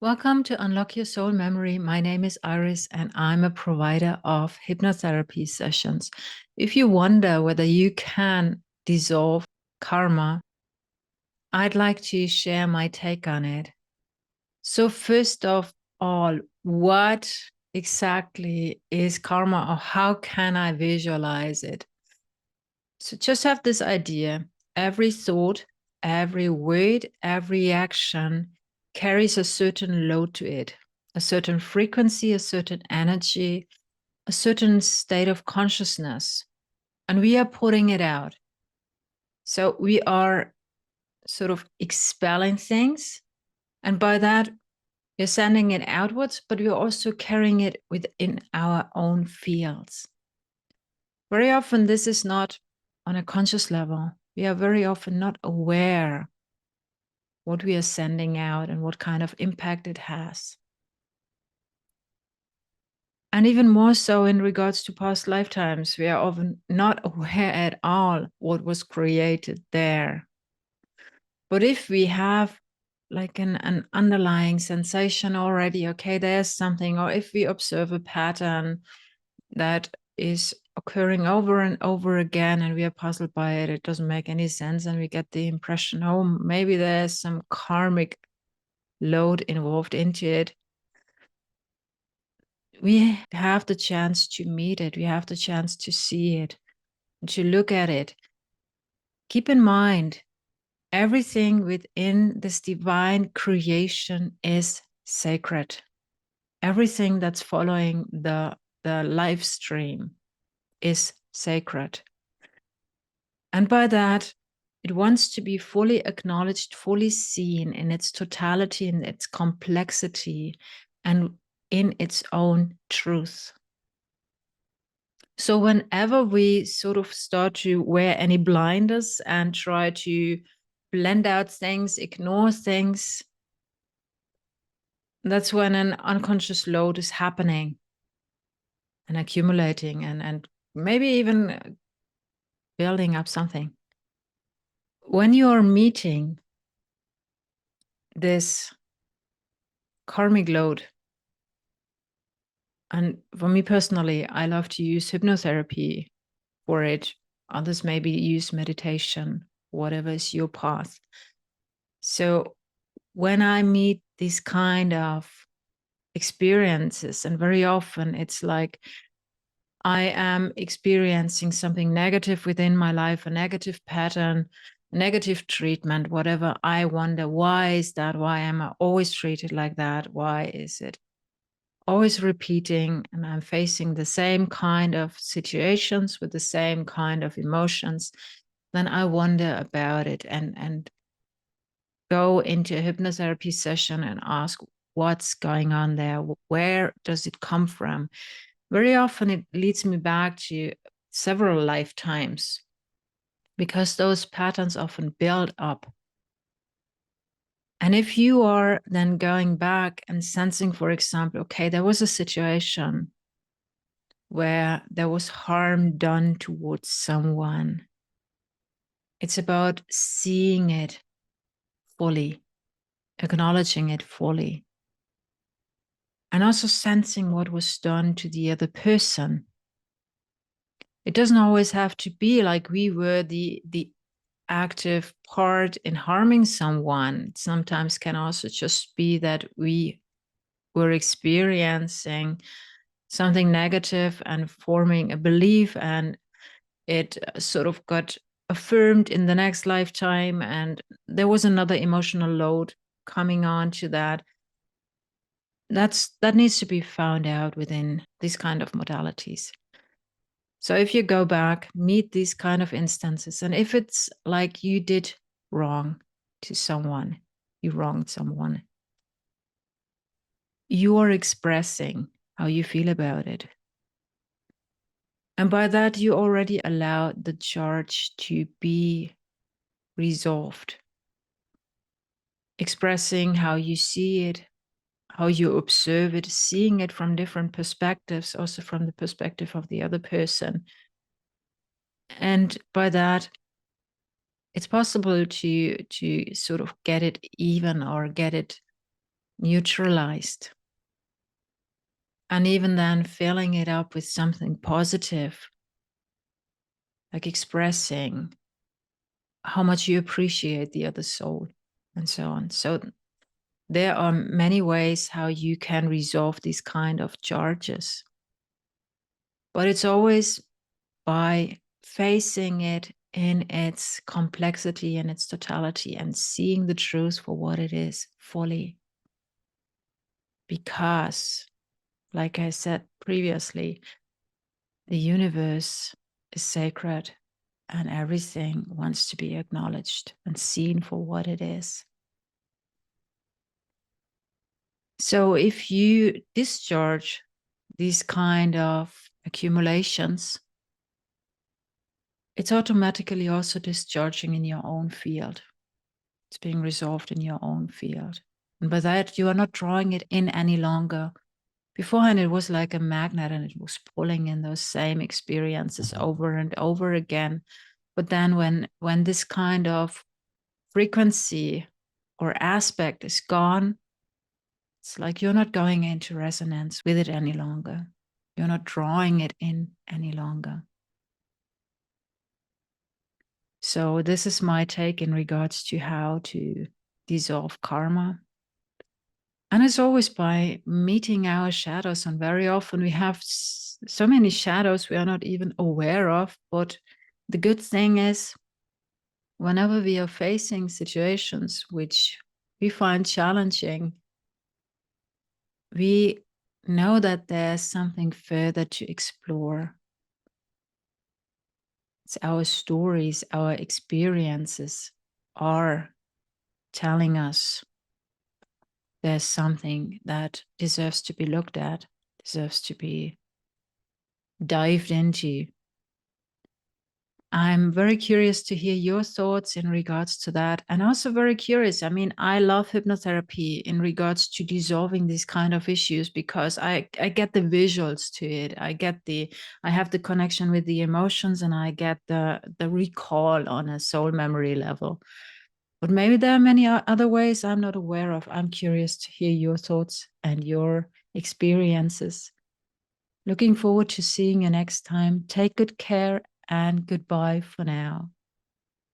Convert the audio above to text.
Welcome to Unlock Your Soul Memory. My name is Iris and I'm a provider of hypnotherapy sessions. If you wonder whether you can dissolve karma, I'd like to share my take on it. So, first of all, what exactly is karma or how can I visualize it? So, just have this idea every thought, every word, every action carries a certain load to it, a certain frequency, a certain energy, a certain state of consciousness. And we are putting it out. So we are sort of expelling things. And by that, we're sending it outwards, but we're also carrying it within our own fields. Very often, this is not on a conscious level. We are very often not aware what we are sending out and what kind of impact it has. And even more so in regards to past lifetimes, we are often not aware at all what was created there. But if we have like an underlying sensation already, okay, there's something, or if we observe a pattern that is occurring over and over again and we are puzzled by it, it doesn't make any sense, and we get the impression, oh, maybe there's some karmic load involved into it. We have the chance to meet it, we have the chance to see it, to look at it. Keep in mind, everything within this divine creation is sacred. Everything that's following the live stream is sacred. And by that, it wants to be fully acknowledged, fully seen in its totality, in its complexity, and in its own truth. So whenever we sort of start to wear any blinders and try to blend out things, ignore things, that's when an unconscious load is happening and accumulating and maybe even building up something. When you are meeting this karmic load, and for me personally, I love to use hypnotherapy for it. Others maybe use meditation, whatever is your path. So when I meet these kind of experiences, and very often it's like I am experiencing something negative within my life, a negative pattern, negative treatment, whatever, I wonder, why is that? Why am I always treated like that? Why is it always repeating? And I'm facing the same kind of situations with the same kind of emotions. Then I wonder about it and go into a hypnotherapy session and ask what's going on there. Where does it come from? Very often it leads me back to several lifetimes because those patterns often build up. And if you are then going back and sensing, for example, okay, there was a situation where there was harm done towards someone, it's about seeing it fully, acknowledging it fully, and also sensing what was done to the other person. It doesn't always have to be like we were the active part in harming someone. It sometimes can also just be that we were experiencing something negative and forming a belief, and it sort of got affirmed in the next lifetime, and there was another emotional load coming on to that. That needs to be found out within these kind of modalities. So if you go back, meet these kind of instances, and if it's like you did wrong to someone, you wronged someone, you are expressing how you feel about it. And by that, you already allow the charge to be resolved. Expressing how you see it, how you observe it, seeing it from different perspectives, also from the perspective of the other person. And by that, it's possible to sort of get it even or get it neutralized. And even then, filling it up with something positive, like expressing how much you appreciate the other soul and so on. So there are many ways how you can resolve these kind of charges. But it's always by facing it in its complexity and its totality and seeing the truth for what it is fully. Because, like I said previously, the universe is sacred and everything wants to be acknowledged and seen for what it is. So if you discharge these kind of accumulations, it's automatically also discharging in your own field. It's being resolved in your own field. And by that, you are not drawing it in any longer. Beforehand, it was like a magnet and it was pulling in those same experiences over and over again. But then when this kind of frequency or aspect is gone, it's like you're not going into resonance with it any longer. You're not drawing it in any longer. So this is my take in regards to how to dissolve karma. And it's always by meeting our shadows. And very often we have so many shadows we are not even aware of. But the good thing is, whenever we are facing situations which we find challenging, we know that there's something further to explore. It's our stories, our experiences are telling us there's something that deserves to be looked at, deserves to be dived into. I'm very curious to hear your thoughts in regards to that. And also very curious. I mean, I love hypnotherapy in regards to dissolving these kind of issues because I get the visuals to it. I have the connection with the emotions and I get the recall on a soul memory level. But maybe there are many other ways I'm not aware of. I'm curious to hear your thoughts and your experiences. Looking forward to seeing you next time. Take good care and goodbye for now.